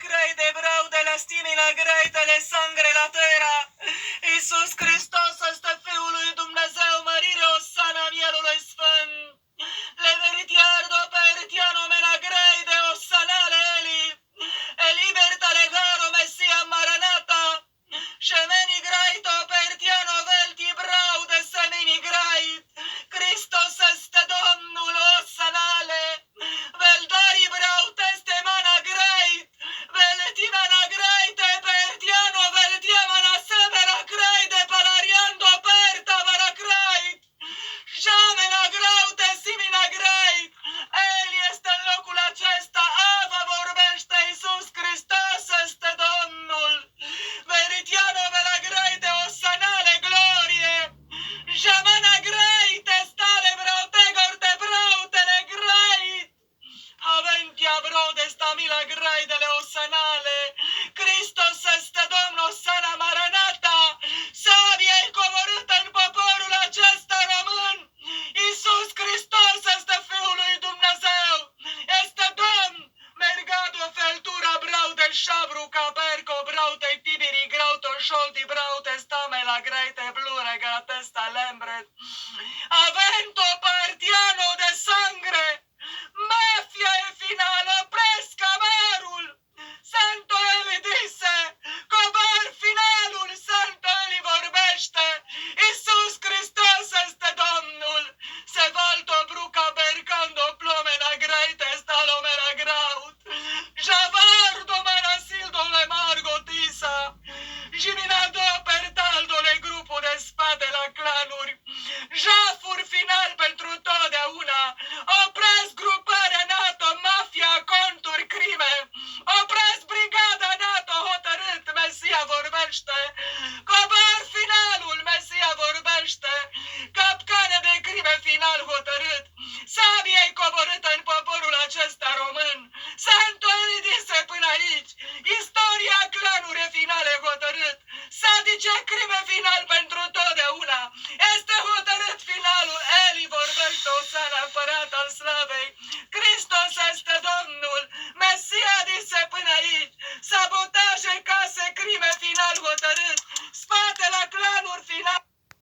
crei de brau de la stimina grei de le sangre la terra. Iisus Hristos este Fiul lui Dumnezeu, mărire o sana mielului sfânt. Le veritiardo pertiano mena grei de o sanale eli. E liberta legaro Messia Maranata. Scemeni graito pertiano velti brau de semini grait. Christos este Domnul o sanale. Veldari brau teste mana greit. Veltimana greite pertiano veltiamana severa creide palariando perta vara creit. Jamena graute simina greit. El este în locul acesta. Ava vorbește Iisus Hristos este Domnul. Veritiano vela greite o sanale glorie. Jamana greite stale brautegor te brautele greit. Aventia brode stamila graidele o sanale. Hristos este Domnul sana Maranata. Sabia e coborâtă în poporul acesta român. Iisus Hristos este Fiul lui Dumnezeu. Este Domn. Mergado feltura braude șabru caperco braute tibiri grauto șoldi braute stame la greite blure gratesta lembret. Avento partiano de sangre. Mafia e finală, presca marul. Santo Eli dise, cobar finalul, Santo Eli vorbește. Iisus Hristos este Domnul. Se volto bruca bercando plomena greite stalomera graut. Javardo manasildo le margo tisa. Jiminado pertaldo le grupul de spate la clanuri. Jafur final pentru totdeauna. Opresc gruparea NATO, mafia, conturi, crime. Opresc brigada NATO, hotărât, Mesia vorbește. Cobar finalul, Mesia vorbește. Capcane de crime final hotărât. Sabia-i coborâtă în poporul acesta român. Santo Elidise până aici. Istoria clanure finale hotărât. Sadice crime final pentru totdeauna. Este hotărât finalul. Eli vorbește o sana împărat al slavei.